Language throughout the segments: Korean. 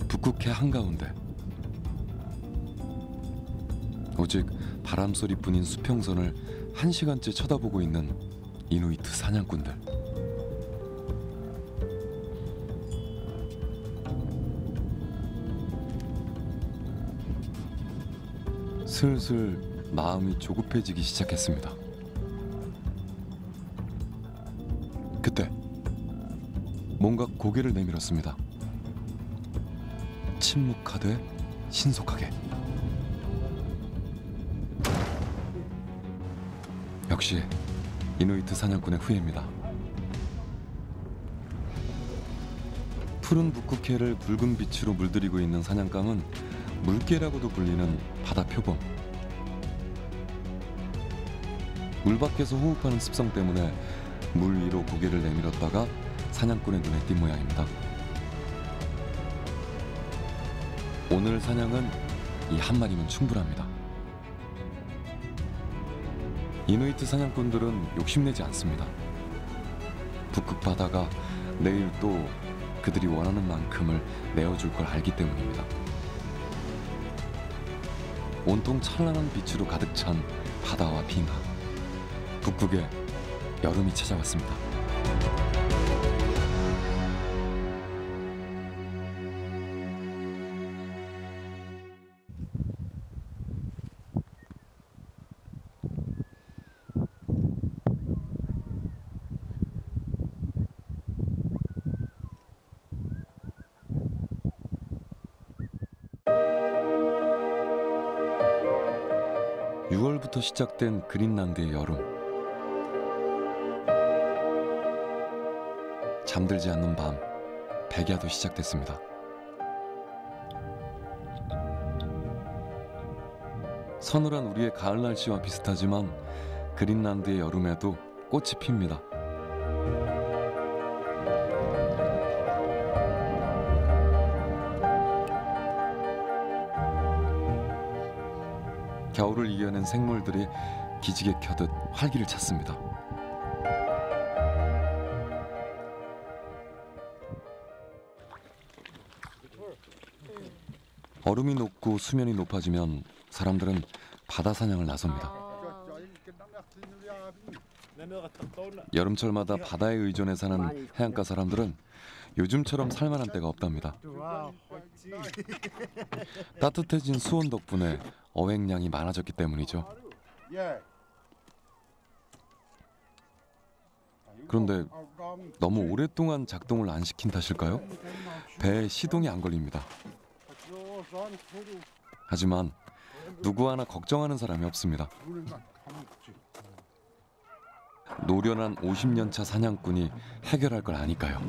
북극해 한가운데 오직 바람소리뿐인 수평선을 1시간째 쳐다보고 있는 이누이트 사냥꾼들. 슬슬 마음이 조급해지기 시작했습니다. 그때 뭔가 고개를 내밀었습니다. 침묵하되 신속하게. 역시 이누이트 사냥꾼의 후예입니다. 푸른 북극해를 붉은 빛으로 물들이고 있는 사냥감은 물개라고도 불리는 바다 표범. 물 밖에서 호흡하는 습성 때문에 물 위로 고개를 내밀었다가 사냥꾼의 눈에 띈 모양입니다. 오늘 사냥은 이 한 마리면 충분합니다. 이누이트 사냥꾼들은 욕심내지 않습니다. 북극 바다가 내일 또 그들이 원하는 만큼을 내어줄 걸 알기 때문입니다. 온통 찬란한 빛으로 가득 찬 바다와 빙하. 북극에 여름이 찾아왔습니다. (6월부터) 시작된 그린란드의 여름. 잠들지 않는 밤, 백야도 시작됐습니다. 서늘한 우리의 가을 날씨와 비슷하지만 그린란드의 여름에도 꽃이 핍니다. 겨울을 이겨낸 생물들이 기지개 켜듯 활기를 찾습니다. 얼음이 녹고 수면이 높아지면 사람들은 바다 사냥을 나섭니다. 여름철마다 바다에 의존해 사는 해안가 사람들은 요즘처럼 살만한 때가 없답니다. 따뜻해진 수온 덕분에 어획량이 많아졌기 때문이죠. 그런데 너무 오랫동안 작동을 안 시킨 탓일까요? 배에 시동이 안 걸립니다. 하지만 누구 하나 걱정하는 사람이 없습니다. 노련한 50년차 사냥꾼이 해결할 걸 아니까요.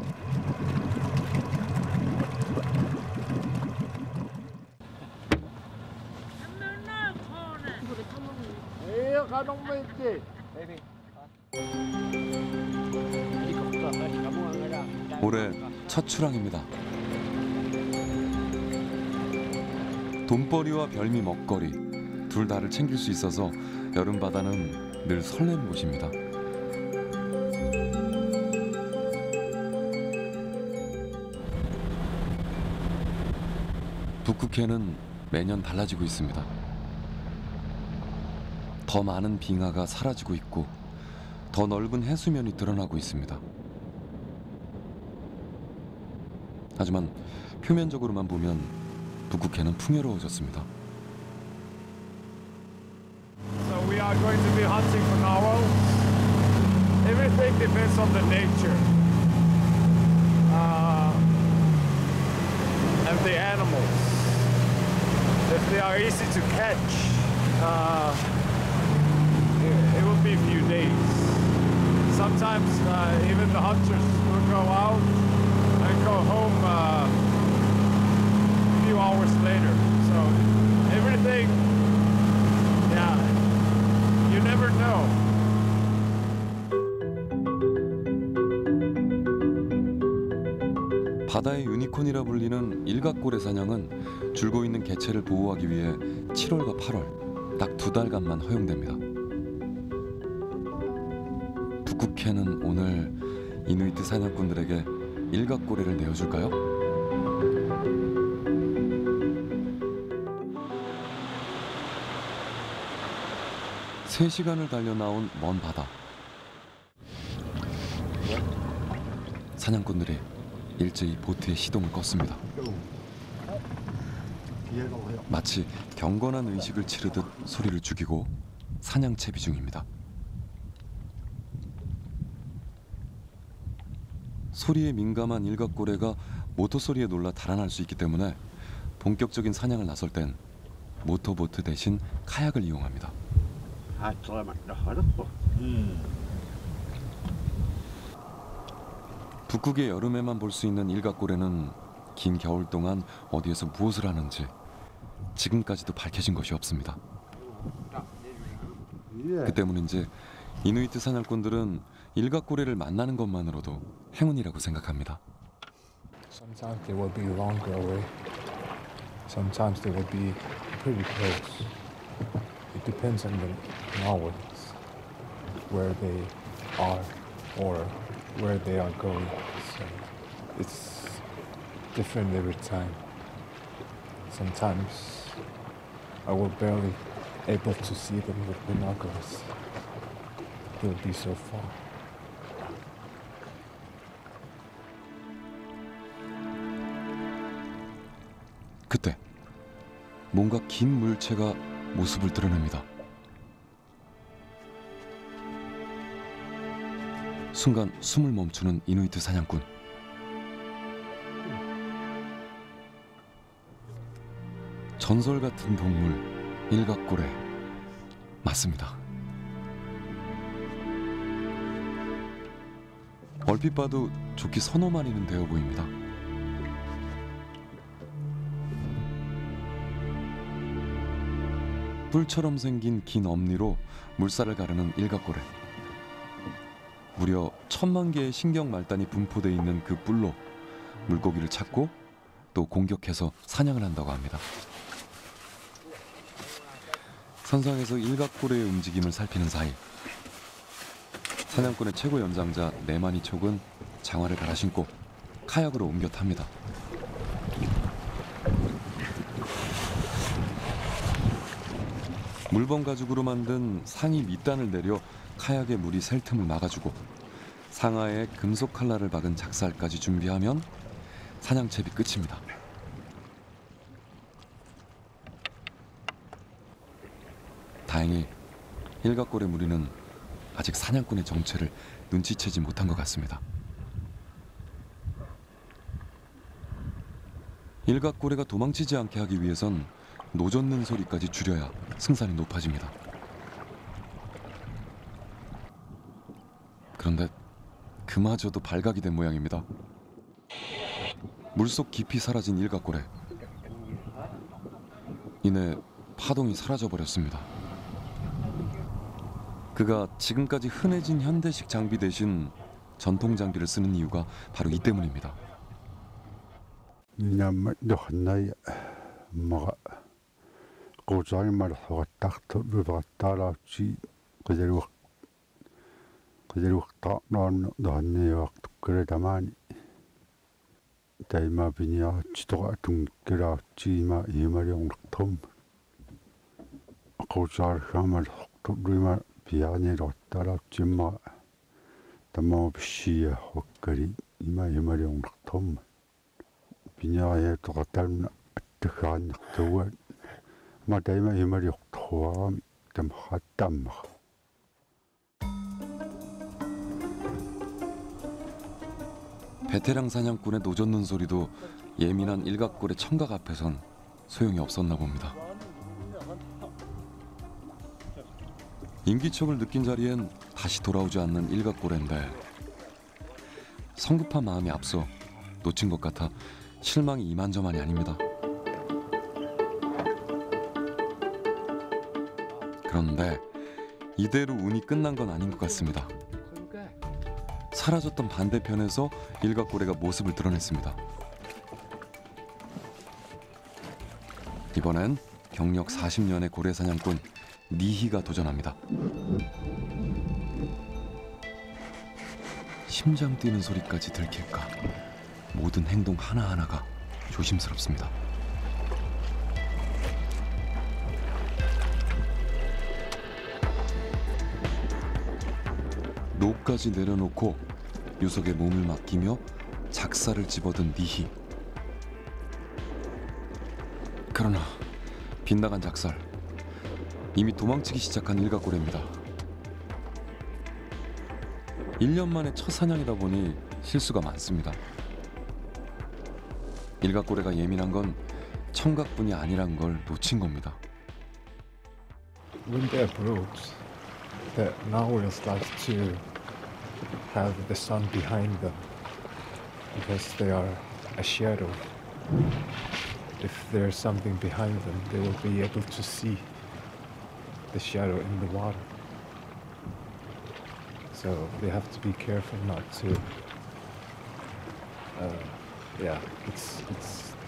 올해 첫 출항입니다. 돈벌이와 별미 먹거리 둘 다를 챙길 수 있어서 여름 바다는 늘 설레는 곳입니다. 북극해는 매년 달라지고 있습니다. 더 많은 빙하가 사라지고 있고 더 넓은 해수면이 드러나고 있습니다. 하지만 표면적으로만 보면 북극해는 풍요로워졌습니다. So we are going to be hunting for narwhals. Everything depends on the nature and the animals. If they are easy to catch, it will be a few days. Sometimes even the hunters will go out and go home a few hours later. So everything, yeah, you never know. 바다의 유니콘이라 불리는 일각고래 사냥은 줄고 있는 개체를 보호하기 위해 7월과 8월 딱 2달간만 허용됩니다. 북극해는 오늘 이누이트 사냥꾼들에게 일각고래를 내어줄까요? 3시간을 달려 나온 먼 바다. 사냥꾼들이 일제히 보트의 시동을 껐습니다. 마치 경건한 의식을 치르듯 소리를 죽이고 사냥 채비 중입니다. 소리에 민감한 일각고래가 모터소리에 놀라 달아날 수 있기 때문에 본격적인 사냥을 나설 땐 모터보트 대신 카약을 이용합니다. 북극의 여름에만 볼 수 있는 일각고래는 긴 겨울 동안 어디에서 무엇을 하는지 지금까지도 밝혀진 것이 없습니다. 그 때문인지 이누이트 사냥꾼들은 일각고래를 만나는 것만으로도 행운이라고 생각합니다. Sometimes they will be longer away. Sometimes they will be pretty close. It depends on the knowledge, where they are or where they are going. So it's different every time. Sometimes I will barely able to see them with binoculars. They'll be so far. 그때 뭔가 긴 물체가 모습을 드러냅니다. 순간 숨을 멈추는 이누이트 사냥꾼. 전설 같은 동물 일각고래 맞습니다. 얼핏 봐도 좋기 서너 마리는 되어 보입니다. 뿔처럼 생긴 긴 엄니로 물살을 가르는 일각고래. 무려 1000만 개의 신경 말단이 분포되어 있는 그 뿔로 물고기를 찾고 또 공격해서 사냥을 한다고 합니다. 선상에서 일각고래의 움직임을 살피는 사이 사냥꾼의 최고 연장자 네마니촉은 장화를 갈아 신고 카약으로 옮겨 탑니다. 물범 가죽으로 만든 상의 밑단을 내려 카약에 물이 셀 틈을 막아주고 상하에 금속 칼날을 박은 작살까지 준비하면 사냥채비 끝입니다. 다행히 일각고래 무리는 아직 사냥꾼의 정체를 눈치채지 못한 것 같습니다. 일각고래가 도망치지 않게 하기 위해선 노젓는 소리까지 줄여야 승산이 높아집니다. 그런데 그마저도 발각이 된 모양입니다. 물속 깊이 사라진 일각고래. 이내 파동이 사라져버렸습니다. 그가 지금까지 흔해진 현대식 장비 대신 전통 장비를 쓰는 이유가 바로 이 때문입니다. 고장을 딱 따라지 그대로 다 나네요. 그래다만 대마 비냐 지도가 등기라 지마 이말이 옹톰 고장 하면 속도리마 비아니로 따라지마 담모 비시야 혹거리 이마 이말이 옹톰 비냐에 똑같다면 어떡한 저원 마다이마 이말이 옥토와 좀 하담 베테랑 사냥꾼의 노젓는 소리도 예민한 일각고래 청각 앞에선 소용이 없었나 봅니다. 인기척을 느낀 자리엔 다시 돌아오지 않는 일각고래인데 성급한 마음이 앞서 놓친 것 같아 실망이 이만저만이 아닙니다. 그런데 이대로 운이 끝난 건 아닌 것 같습니다. 사라졌던 반대편에서 일각고래가 모습을 드러냈습니다. 이번엔 경력 40년의 고래 사냥꾼 니히가 도전합니다. 심장 뛰는 소리까지 들킬까 모든 행동 하나하나가 조심스럽습니다. 노까지 내려놓고 유석의 몸을 맡기며 작살을 집어든 니히. 그러나 빗나간 작살, 이미 도망치기 시작한 일가꼬레입니다. 1년 만에 첫 사냥이다 보니 실수가 많습니다. 일가꼬레가 예민한 건 청각뿐이 아니란 걸 놓친 겁니다. When they approach, the narwhals like to have the sun behind them because they are a shadow. If there's something behind them, they will be able to see the shadow in the water. So they have to be careful not to.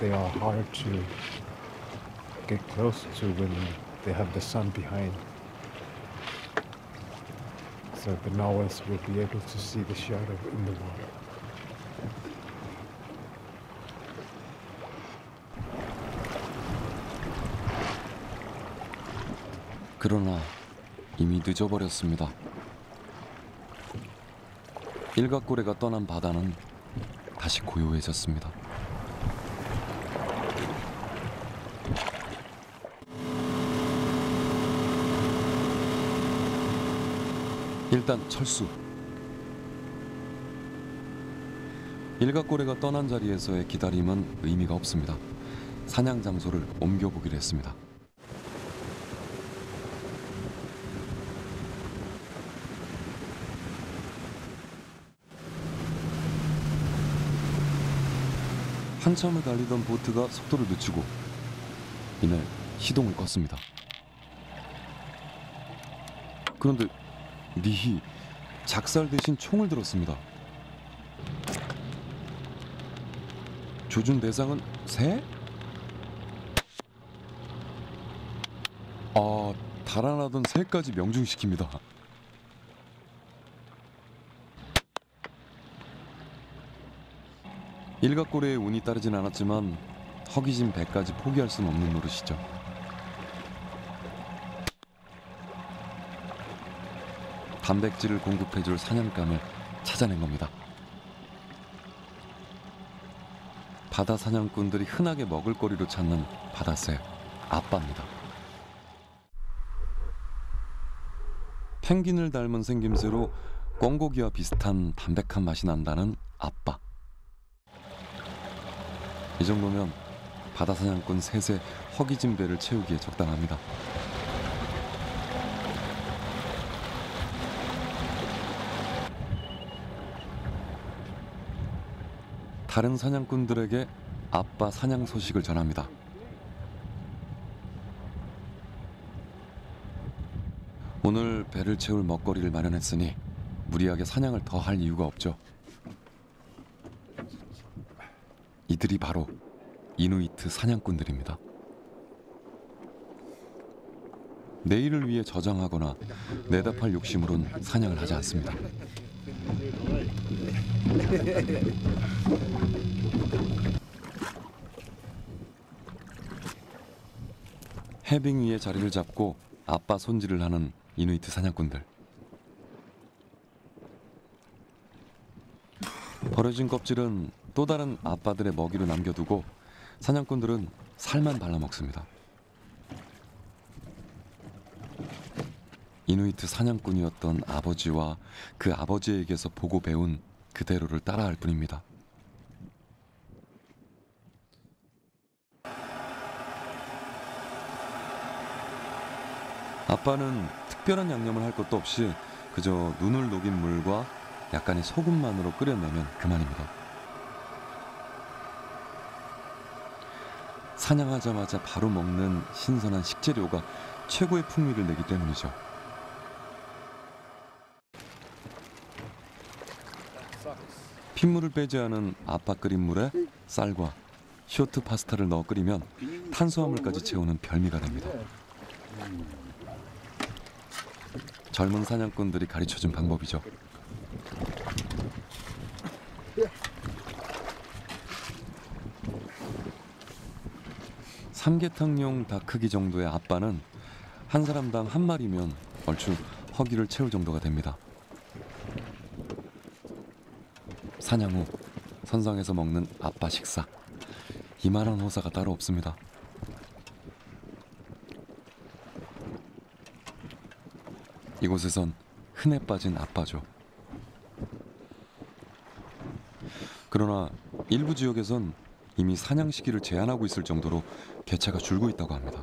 They are hard to get close to when they have the sun behind. So the narwhals will be able to see the shadow in the water. 그러나 이미 늦어버렸습니다. 일가꼬레가 떠난 바다는 다시 고요해졌습니다. 일단 철수. 일가꼬레가 떠난 자리에서의 기다림은 의미가 없습니다. 사냥 장소를 옮겨보기로 했습니다. 한참을 달리던 보트가 속도를 늦추고 이내 시동을 껐습니다. 그런데 니히 작살 대신 총을 들었습니다. 조준 대상은 새? 달아나던 새까지 명중시킵니다. 일가꼬레의 운이 따르진 않았지만 허기진 배까지 포기할 수는 없는 노릇이죠. 단백질을 공급해줄 사냥감을 찾아낸 겁니다. 바다 사냥꾼들이 흔하게 먹을거리로 찾는 바다새 아빠입니다. 펭귄을 닮은 생김새로 꿩고기와 비슷한 담백한 맛이 난다는 아빠. 이 정도면 바다 사냥꾼 셋의 허기진 배를 채우기에 적당합니다. 다른 사냥꾼들에게 아빠 사냥 소식을 전합니다. 오늘 배를 채울 먹거리를 마련했으니 무리하게 사냥을 더 할 이유가 없죠. 이들이 바로 이누이트 사냥꾼들입니다. 내일을 위해 저장하거나 내다팔 욕심으론 사냥을 하지 않습니다. 해빙 위에 자리를 잡고 아빠 손질을 하는 이누이트 사냥꾼들. 버려진 껍질은 또 다른 아빠들의 먹이로 남겨두고 사냥꾼들은 살만 발라먹습니다. 이누이트 사냥꾼이었던 아버지와 그 아버지에게서 보고 배운 그대로를 따라할 뿐입니다. 아빠는 특별한 양념을 할 것도 없이 그저 눈을 녹인 물과 약간의 소금만으로 끓여내면 그만입니다. 사냥하자마자 바로 먹는 신선한 식재료가 최고의 풍미를 내기 때문이죠. 핏물을 빼지 않은 아빠 끓인 물에 쌀과 쇼트 파스타를 넣어 끓이면 탄수화물까지 채우는 별미가 됩니다. 젊은 사냥꾼들이 가르쳐준 방법이죠. 삼계탕용 닭 크기 정도의 아빠는 한 사람당 한 마리면 얼추 허기를 채울 정도가 됩니다. 사냥 후 선상에서 먹는 아빠 식사. 이만한 호사가 따로 없습니다. 이곳에선 흔해 빠진 아빠죠. 그러나 일부 지역에선 이미 사냥 시기를 제한하고 있을 정도로 개체가 줄고 있다고 합니다.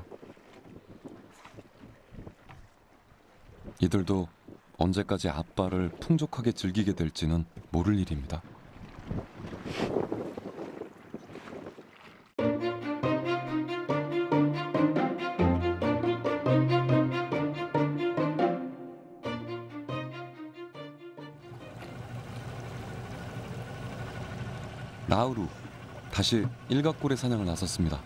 이들도 언제까지 아빠를 풍족하게 즐기게 될지는 모를 일입니다. 나흘 후 다시 일각고래 사냥을 나섰습니다.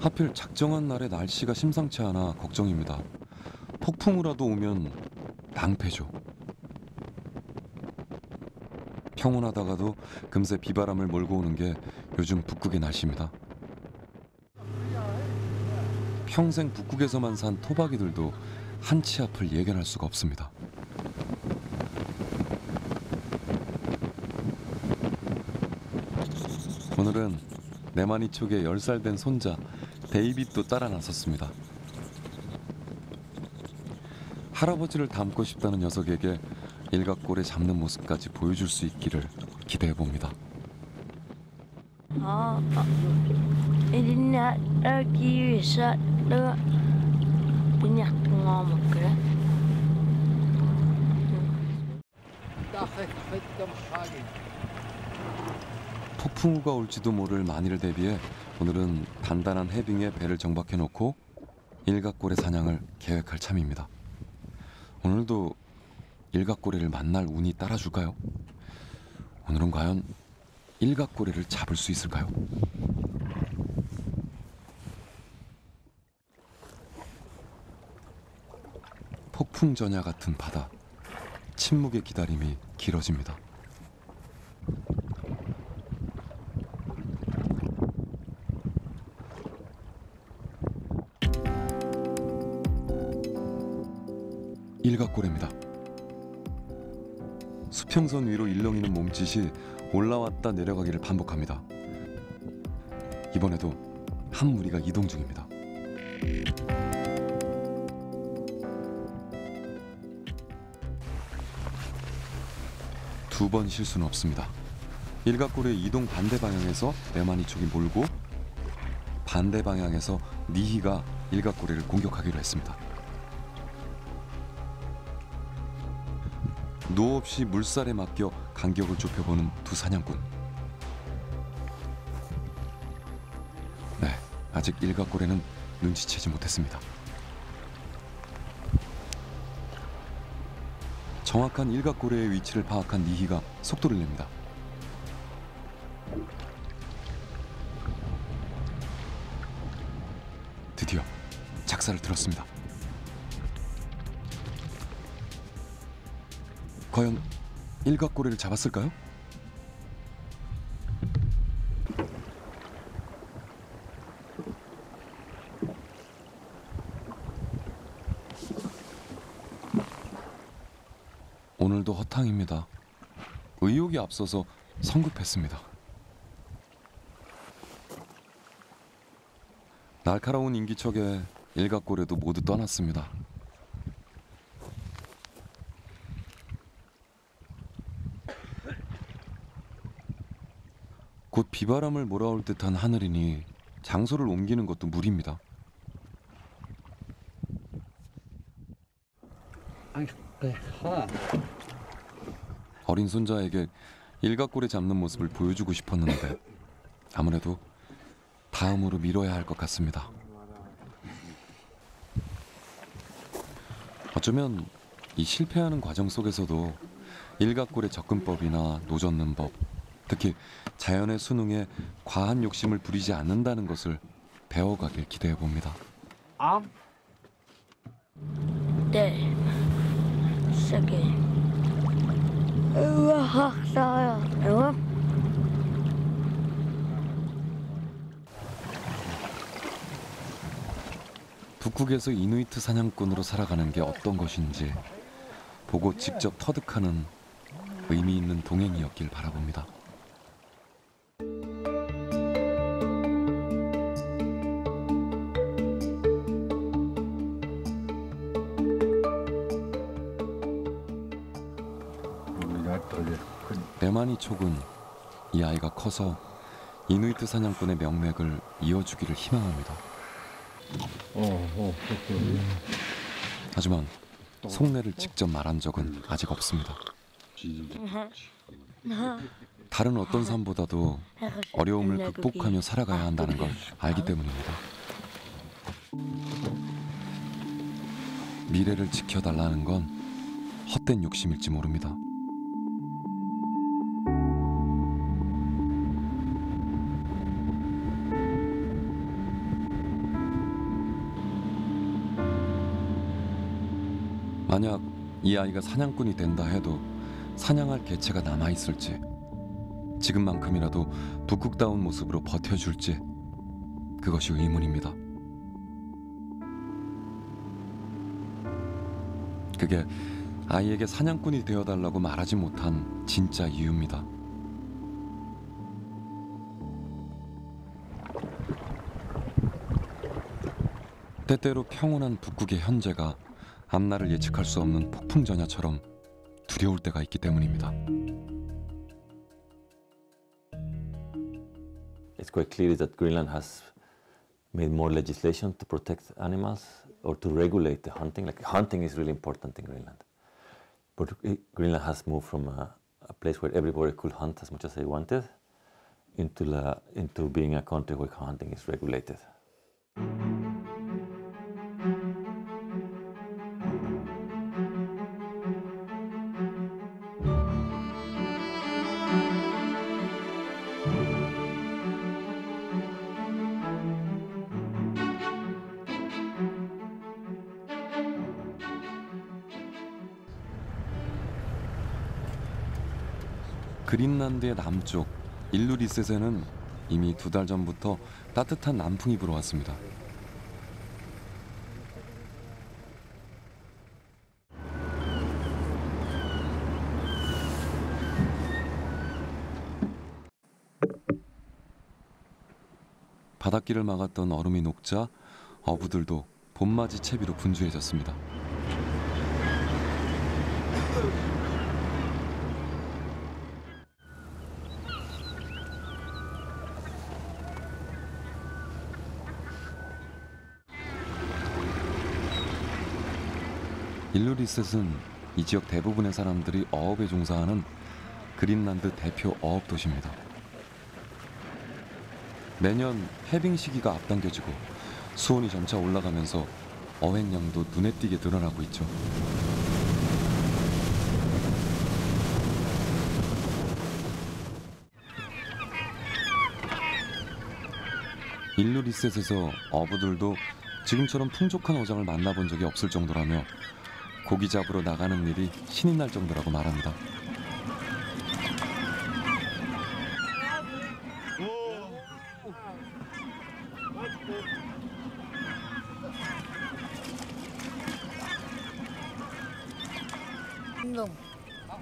하필 작정한 날에 날씨가 심상치 않아 걱정입니다. 폭풍우라도 오면 낭패죠. 평온하다가도 금세 비바람을 몰고 오는 게 요즘 북극의 날씨입니다. 평생 북극에서만 산 토박이들도 한치 앞을 예견할 수가 없습니다. 오늘은 네마니 촉의 10살 된 손자 데이빗도 따라 나섰습니다. 할아버지를 닮고 싶다는 녀석에게 일각고래 잡는 모습까지 보여줄 수 있기를 기대해 봅니다. 폭풍우가 올지도 모를 만일을 대비해 오늘은 단단한 해빙에 배를 정박해 놓고 일각고래 사냥을 계획할 참입니다. 오늘도 일각고래를 만날 운이 따라줄까요? 오늘은 과연 일각고래를 잡을 수 있을까요? 폭풍전야 같은 바다, 침묵의 기다림이 길어집니다. 일각고래입니다. 수평선 위로 일렁이는 몸짓이 올라왔다 내려가기를 반복합니다. 이번에도 한 무리가 이동 중입니다. 두 번 실수는 없습니다. 일각고래의 이동 반대 방향에서 네마니 촉이 몰고 반대 방향에서 니히가 일각고래를 공격하기로 했습니다. 노 없이 물살에 맡겨 간격을 좁혀보는 두 사냥꾼. 네, 아직 일각고래는 눈치채지 못했습니다. 정확한 일각고래의 위치를 파악한 니히가 속도를 냅니다. 드디어 작사를 들었습니다. 과연 일각고래를 잡았을까요? 오늘도 허탕입니다. 의욕이 앞서서 성급했습니다. 날카로운 인기척에 일각고래도 모두 떠났습니다. 곧 비바람을 몰아올 듯한 하늘이니 장소를 옮기는 것도 무리입니다. 어린 손자에게 일각고래 잡는 모습을 보여주고 싶었는데 아무래도 다음으로 미뤄야 할 것 같습니다. 어쩌면 이 실패하는 과정 속에서도 일각고래 접근법이나 노젓는 법, 특히 자연의 수능에 과한 욕심을 부리지 않는다는 것을 배워가길 기대해 봅니다. 네. 세게. 북극에서 이누이트 사냥꾼으로 살아가는 게 어떤 것인지 보고 직접 터득하는 의미 있는 동행이었길 바라봅니다. 메마니 촉은 이 아이가 커서 이누이트 사냥꾼의 명맥을 이어주기를 희망합니다. 하지만 속내를 직접 말한 적은 아직 없습니다. 다른 어떤 삶보다도 어려움을 극복하며 살아가야 한다는 걸 알기 때문입니다. 미래를 지켜달라는 건 헛된 욕심일지 모릅니다. 만약 이 아이가 사냥꾼이 된다 해도 사냥할 개체가 남아있을지, 지금만큼이라도 북극다운 모습으로 버텨줄지, 그것이 의문입니다. 그게 아이에게 사냥꾼이 되어달라고 말하지 못한 진짜 이유입니다. 때때로 평온한 북극의 현재가 앞날을 예측할 수 없는 폭풍전야처럼 두려울 때가 있기 때문입니다. It's quite clear that Greenland has made more legislation to protect animals or to regulate the hunting. Like hunting is really important in Greenland. But Greenland has moved from a place where everybody could hunt as much as they wanted into being a country where hunting is regulated. 그린란드의 남쪽 일루리셋에는 이미 2달 전부터 따뜻한 남풍이 불어왔습니다. 바닷길을 막았던 얼음이 녹자 어부들도 봄맞이 채비로 분주해졌습니다. 일루리셋은 이 지역 대부분의 사람들이 어업에 종사하는 그린란드 대표 어업 도시입니다. 매년 해빙 시기가 앞당겨지고 수온이 점차 올라가면서 어획량도 눈에 띄게 늘어나고 있죠. 일루리셋에서 어부들도 지금처럼 풍족한 어장을 만나본 적이 없을 정도라며 고기 잡으러 나가는 일이 신이 날 정도라고 말합니다.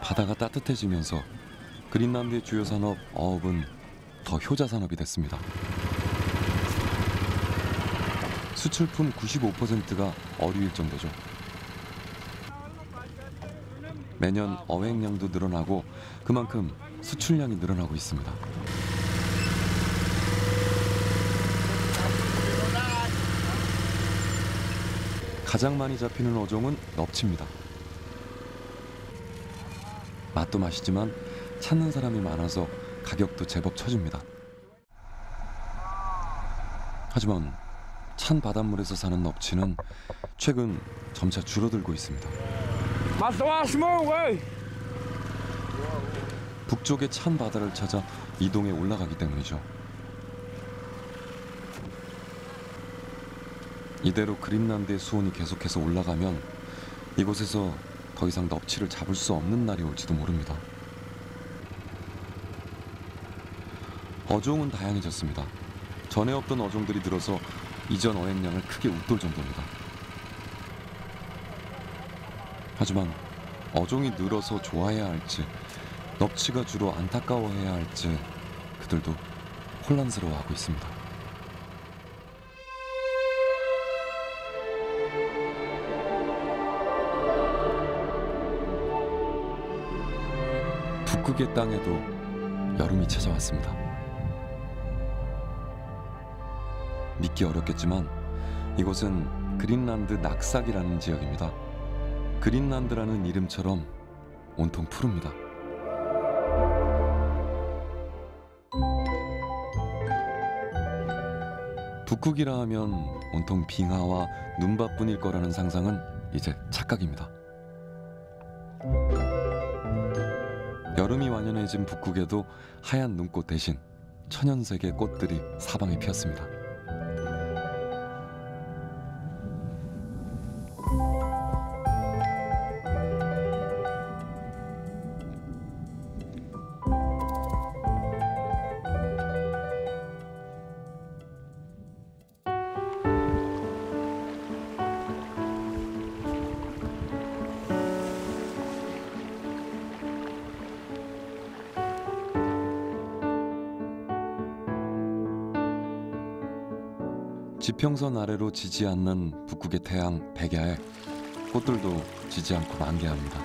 바다가 따뜻해지면서 그린란드의 주요 산업 어업은 더 효자 산업이 됐습니다. 수출품 95%가 어류일 정도죠. 매년 어획량도 늘어나고 그만큼 수출량이 늘어나고 있습니다. 가장 많이 잡히는 어종은 넙치입니다. 맛도 맛이지만 찾는 사람이 많아서 가격도 제법 쳐집니다. 하지만 찬 바닷물에서 사는 넙치는 최근 점차 줄어들고 있습니다. 북쪽의 찬 바다를 찾아 이동해 올라가기 때문이죠. 이대로 그린란드의 수온이 계속해서 올라가면 이곳에서 더 이상 넙치를 잡을 수 없는 날이 올지도 모릅니다. 어종은 다양해졌습니다. 전에 없던 어종들이 늘어서 이전 어획량을 크게 웃돌 정도입니다. 하지만 어종이 늘어서 좋아해야 할지, 넙치가 주로 안타까워해야 할지 그들도 혼란스러워하고 있습니다. 북극의 땅에도 여름이 찾아왔습니다. 믿기 어렵겠지만 이곳은 그린란드 낙삭이라는 지역입니다. 그린란드라는 이름처럼 온통 푸릅니다. 북극이라 하면 온통 빙하와 눈밭뿐일 거라는 상상은 이제 착각입니다. 여름이 완연해진 북극에도 하얀 눈꽃 대신 천연색의 꽃들이 사방에 피었습니다. 지평선 아래로 지지 않는 북극의 태양 백야에 꽃들도 지지 않고 만개합니다.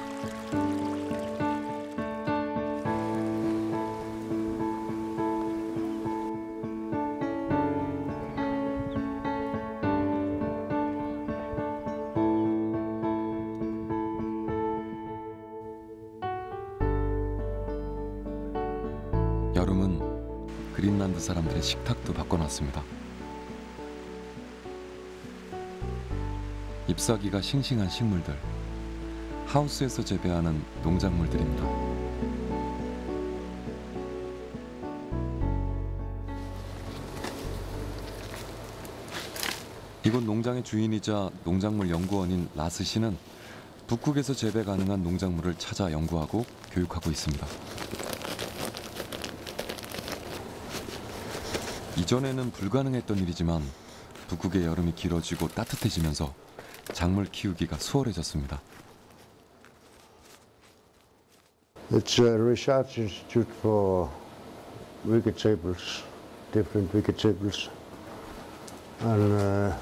여름은 그린란드 사람들의 식탁도 바꿔놨습니다. 잎사귀가 싱싱한 식물들, 하우스에서 재배하는 농작물들입니다. 이곳 농장의 주인이자 농작물 연구원인 라스 씨는 북극에서 재배 가능한 농작물을 찾아 연구하고 교육하고 있습니다. 이전에는 불가능했던 일이지만 북극의 여름이 길어지고 따뜻해지면서 작물 키우기가 수월해졌습니다. It's a research institute for vegetables, different vegetables, and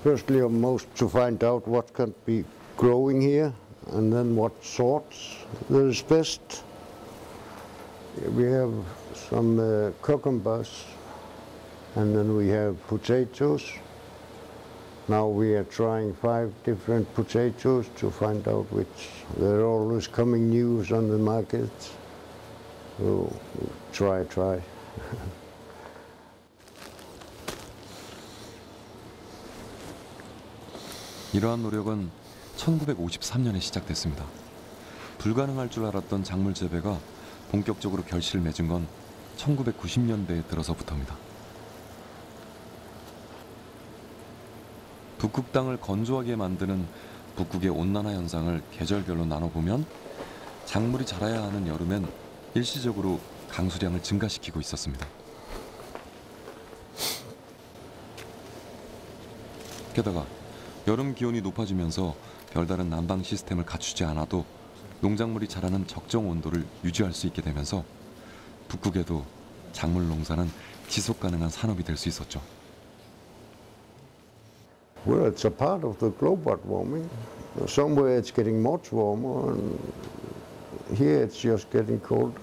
firstly almost to find out what can be growing here, and then what sorts there is best. We have some cucumbers, and then we have potatoes. Now we are trying 5 different potatoes to find out which. There are always coming news on the market. So try. 이러한 노력은 1953년에 시작됐습니다. 불가능할 줄 알았던 작물 재배가 본격적으로 결실을 맺은 건 1990년대에 들어서부터입니다. 북극 땅을 건조하게 만드는 북극의 온난화 현상을 계절별로 나눠보면 작물이 자라야 하는 여름엔 일시적으로 강수량을 증가시키고 있었습니다. 게다가 여름 기온이 높아지면서 별다른 난방 시스템을 갖추지 않아도 농작물이 자라는 적정 온도를 유지할 수 있게 되면서 북극에도 작물 농사는 지속 가능한 산업이 될 수 있었죠. Well, it's a part of the global warming. Somewhere it's getting much warmer, and here it's just getting colder.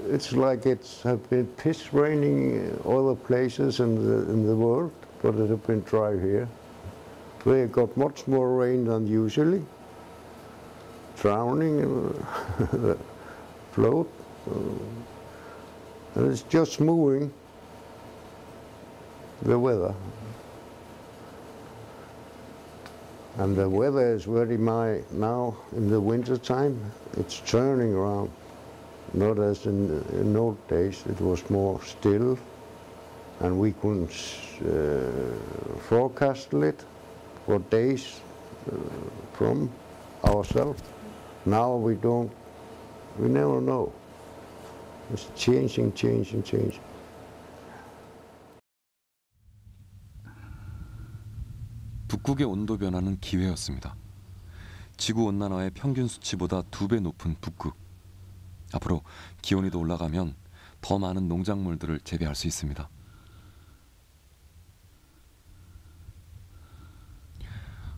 It's like it's have been piss raining other places in the world, but it have been dry here. They got much more rain than usually. Drowning and float, and it's just moving. The weather. And the weather is very mild now in the winter time. It's turning around. Not as in old days, it was more still, and we couldn't forecast it for days from ourselves. Now we never know. It's changing. 북극의 온도 변화는 기회였습니다. 지구 온난화의 평균 수치보다 2배 높은 북극. 앞으로 기온이 더 올라가면 더 많은 농작물들을 재배할 수 있습니다.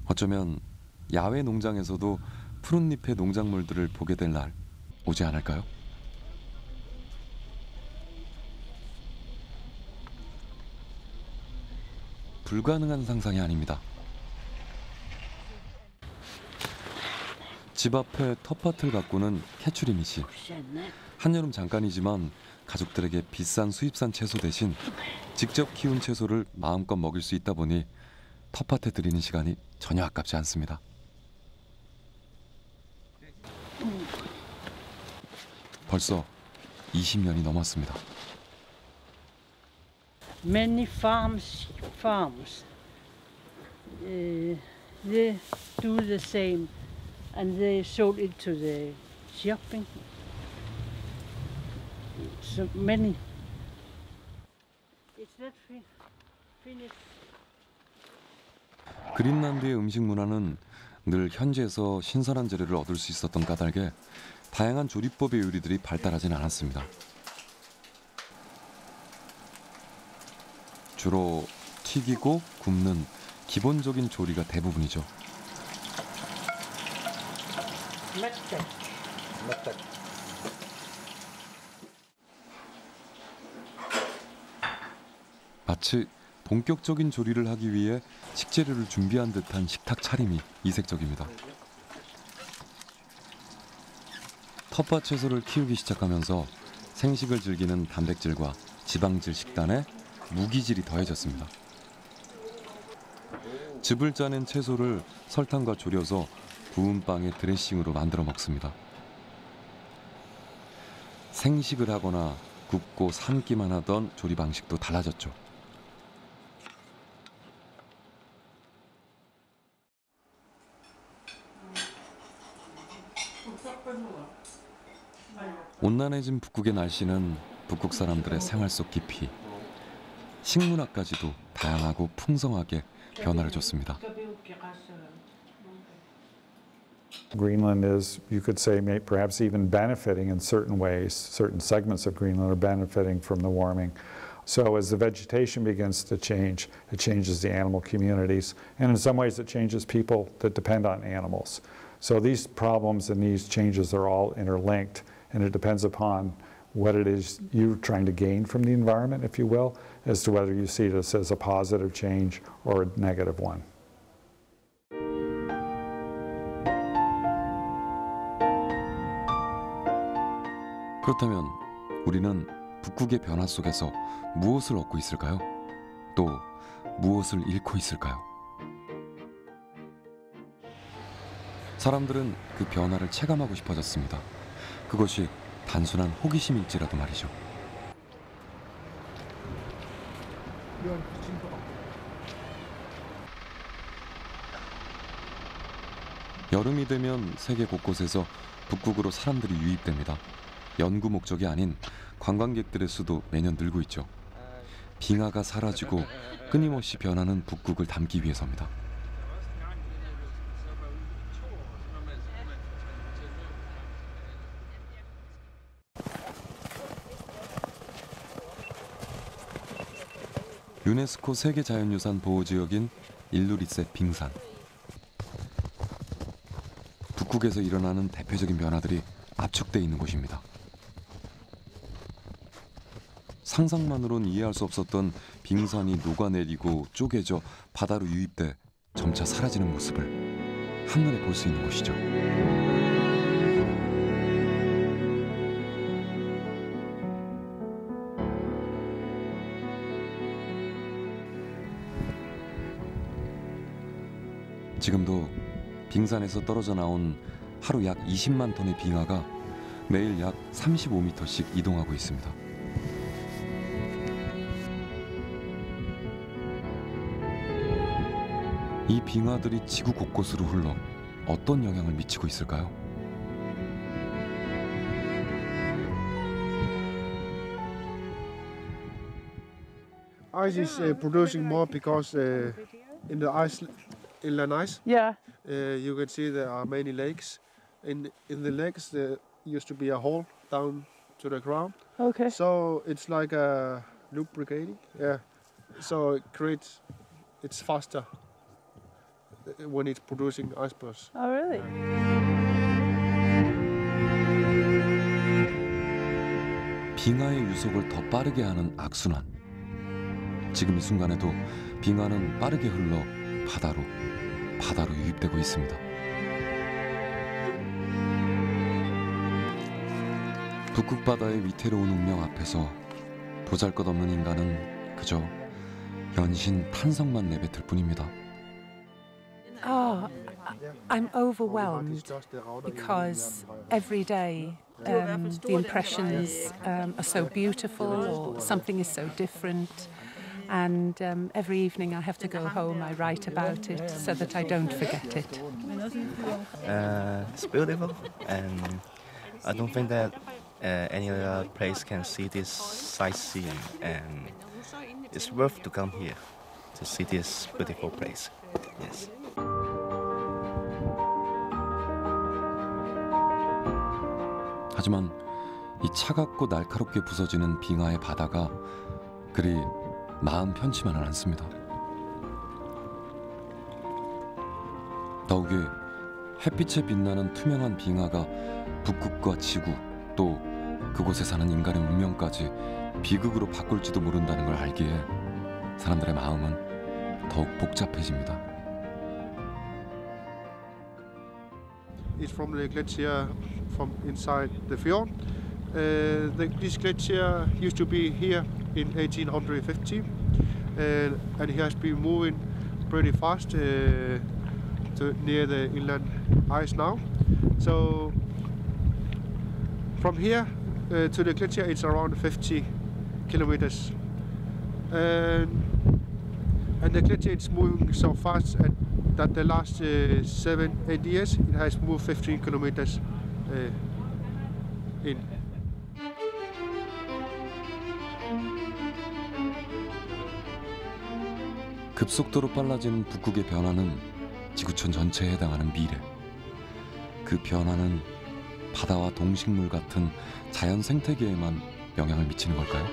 어쩌면 야외 농장에서도 푸른잎의 농작물들을 보게 될 날 오지 않을까요? 불가능한 상상이 아닙니다. 집 앞에 텃밭을 가꾸는 캐추리미 씨. 한여름 잠깐이지만 가족들에게 비싼 수입산 채소 대신 직접 키운 채소를 마음껏 먹일 수 있다 보니 텃밭에 들이는 시간이 전혀 아깝지 않습니다. 벌써 20년이 넘었습니다. Many farms, they do the same, and they sold it to the shopping. So many. It's not finished. 그린란드의 음식 문화는 늘 현지에서 신선한 재료를 얻을 수 있었던 까닭에 다양한 조리법의 요리들이 발달하진 않았습니다. 주로 튀기고 굽는 기본적인 조리가 대부분이죠. 마치 본격적인 조리를 하기 위해 식재료를 준비한 듯한 식탁 차림이 이색적입니다. 텃밭 채소를 키우기 시작하면서 생식을 즐기는 단백질과 지방질 식단에 무기질이 더해졌습니다. 즙을 짜낸 채소를 설탕과 졸여서 구운 빵에 드레싱으로 만들어 먹습니다. 생식을 하거나 굽고 삶기만 하던 조리 방식도 달라졌죠. 온난해진 북극의 날씨는 북극 사람들의 생활 속 깊이, 식문화까지도 다양하고 풍성하게 변화를 줬습니다. Greenland is, you could say, perhaps even benefiting in certain ways. Certain segments of Greenland are benefiting from the warming. So as the vegetation begins to change, it changes the animal communities, and in some ways it changes people that depend on animals. So these problems and these changes are all interlinked, and it depends upon what it is you're trying to gain from the environment, if you will, as to whether you see this as a positive change or a negative one. 그렇다면 우리는 북극의 변화 속에서 무엇을 얻고 있을까요? 또 무엇을 잃고 있을까요? 사람들은 그 변화를 체감하고 싶어졌습니다. 그것이 단순한 호기심일지라도 말이죠. 여름이 되면 세계 곳곳에서 북극으로 사람들이 유입됩니다. 연구 목적이 아닌 관광객들의 수도 매년 늘고 있죠. 빙하가 사라지고 끊임없이 변하는 북극을 담기 위해서입니다. 유네스코 세계자연유산 보호지역인 일루리세 빙산. 북극에서 일어나는 대표적인 변화들이 압축돼 있는 곳입니다. 상상만으론 이해할 수 없었던 빙산이 녹아내리고 쪼개져 바다로 유입돼 점차 사라지는 모습을 한눈에 볼 수 있는 곳이죠. 지금도 빙산에서 떨어져 나온 하루 약 20만 톤의 빙하가 매일 약 35m씩 이동하고 있습니다. 이 빙하들이 지구 곳곳으로 흘러 어떤 영향을 미치고 있을까요? Ice is producing more because in the ice inland ice. Yeah. You can see there are many lakes. In the lakes there used to be a hole down to the ground. Okay. So it's like a lubricating. Yeah. So it's faster when it's producing icebergs. Oh, really? 빙하의 유속을 더 빠르게 하는 악순환. 지금 이 순간에도 빙하는 빠르게 흘러 바다로 유입되고 있습니다. 북극 바다의 위태로운 운명 앞에서 보잘것없는 인간은 그저 연신 탄성만 내뱉을 뿐입니다. I'm overwhelmed because every day the impressions are so beautiful or something is so different. And every evening I have to go home, I write about it so that I don't forget it. It's beautiful, and I don't think that any other place can see this sightseeing, and it's worth to come here to see this beautiful place. Yes. 하지만 이 차갑고 날카롭게 부서지는 빙하의 바다가 그리 마음 편치만은 않습니다. 더욱이 햇빛에 빛나는 투명한 빙하가 북극과 지구 또 그곳에 사는 인간의 운명까지 비극으로 바꿀지도 모른다는 걸 알기에 사람들의 마음은 더욱 복잡해집니다. It's from the glacier from inside the fjord. This glacier used to be here in 1850, and it has been moving pretty fast to near the inland ice now. So from here to the glacier it's around 50 kilometers, and the glacier is moving so fast that the last 7-8 years it has moved 15 kilometers in. 급속도로 빨라지는 북극의 변화는 지구촌 전체에 해당하는 미래. 그 변화는 바다와 동식물 같은 자연 생태계에만 영향을 미치는 걸까요?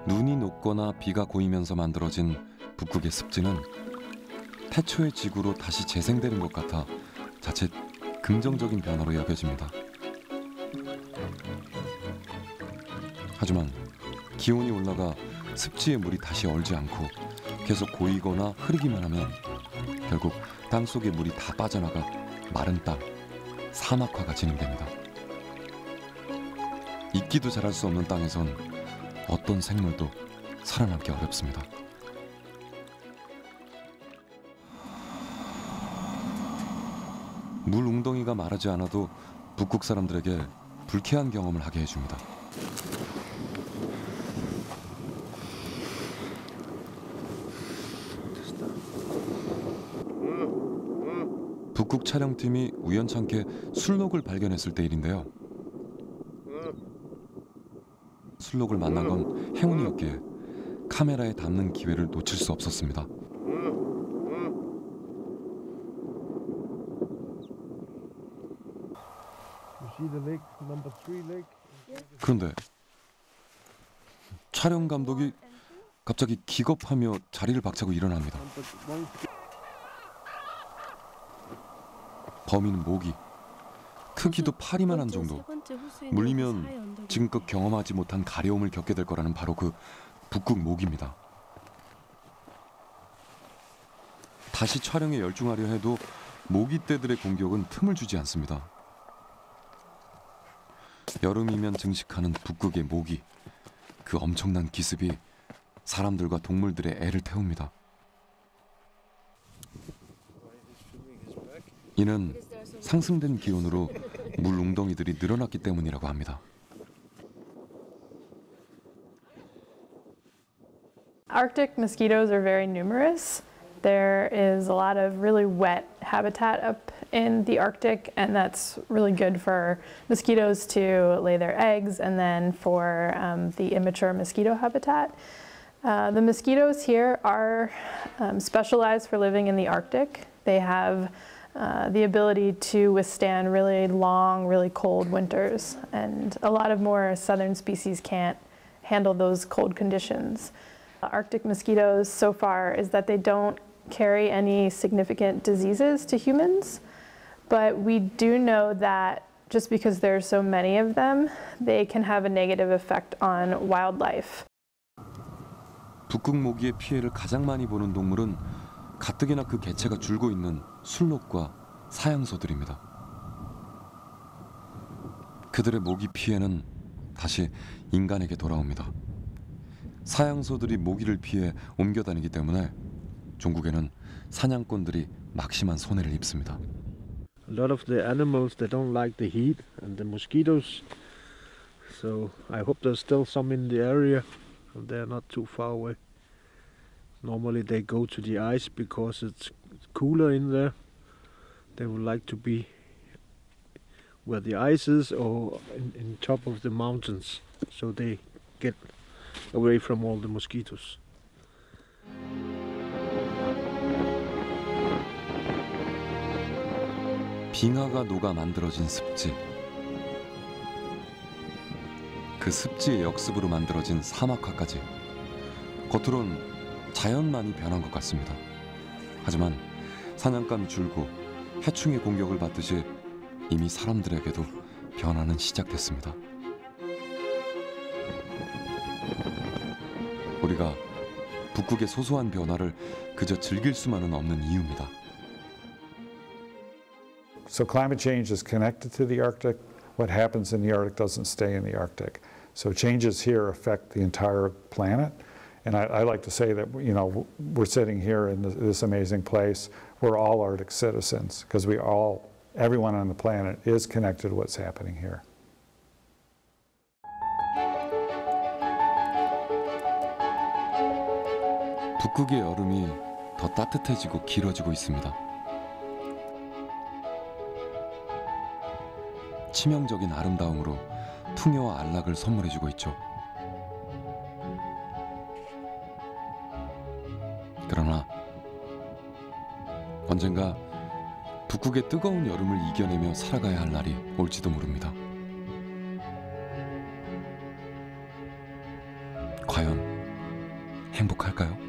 눈이 녹거나 비가 고이면서 만들어진 북극의 습지는 태초의 지구로 다시 재생되는 것 같아 자칫 긍정적인 변화로 여겨집니다. 하지만 기온이 올라가 습지의 물이 다시 얼지 않고 계속 고이거나 흐르기만 하면 결국 땅속의 물이 다 빠져나가 마른 땅, 사막화가 진행됩니다. 있기도 잘할 수 없는 땅에선 어떤 생물도 살아남기 어렵습니다. 물 웅덩이가 마르지 않아도 북극 사람들에게 불쾌한 경험을 하게 해줍니다. 북극 촬영팀이 우연찮게 술록을 발견했을 때 일인데요. 술록을 만난 건 행운이었기에 카메라에 담는 기회를 놓칠 수 없었습니다. 그런데 촬영 감독이 갑자기 기겁하며 자리를 박차고 일어납니다. 범인은 모기. 크기도 파리만한 정도. 물리면 지금껏 경험하지 못한 가려움을 겪게 될 거라는 바로 그 북극 모기입니다. 다시 촬영에 열중하려 해도 모기떼들의 공격은 틈을 주지 않습니다. 여름이면 증식하는 북극의 모기. 그 엄청난 기습이 사람들과 동물들의 애를 태웁니다. 이는 상승된 기온으로 물 웅덩이들이 늘어났기 때문이라고 합니다. Arctic mosquitoes are very numerous. There is a lot of really wet habitat up in the Arctic, and that's really good for mosquitoes to lay their eggs and then for the immature mosquito habitat. The mosquitoes here are specialized for living in the Arctic. They have the ability to withstand really long, really cold winters, and a lot of more southern species can't handle those cold conditions. Arctic mosquitoes so far is that they don't carry any significant diseases to humans, but we do know that just because there are so many of them, they can have a negative effect on wildlife. 북극 모기의 피해를 가장 많이 보는 동물은 가뜩이나 그 개체가 줄고 있는 술록과 사양소들입니다. 그들의 모기 피해는 다시 인간에게 돌아옵니다. 사양소들이 모기를 피해 옮겨다니기 때문에 종국에는 사냥꾼들이 막심한 손해를 입습니다. A lot of the animals, they don't like the heat and the mosquitoes. So I hope there's still some in the area and they're not too far away. Normally they go to the ice because it's cooler in there. They would like to be where the ice is or in top of the mountains, so they get away from all the mosquitoes. 빙하가 녹아 만들어진 습지. 그 습지의 역습으로 만들어진 사막화까지. 겉으론 자연만이 변한 것 같습니다. 하지만 사냥감이 줄고 해충의 공격을 받듯이 이미 사람들에게도 변화는 시작됐습니다. 우리가 북극의 소소한 변화를 그저 즐길 수만은 없는 이유입니다. So climate change is connected to the Arctic. What happens in the Arctic doesn't stay in the Arctic. So changes here affect the entire planet. And I like to say that, you know, we're sitting here in this amazing place. We're all Arctic citizens because everyone on the planet is connected to what's happening here. 북극의 여름이 더 따뜻해지고 길어지고 있습니다. 치명적인 아름다움으로 풍요와 안락을 선물해주고 있죠. 그러나 언젠가 북극의 뜨거운 여름을 이겨내며 살아가야 할 날이 올지도 모릅니다. 과연 행복할까요?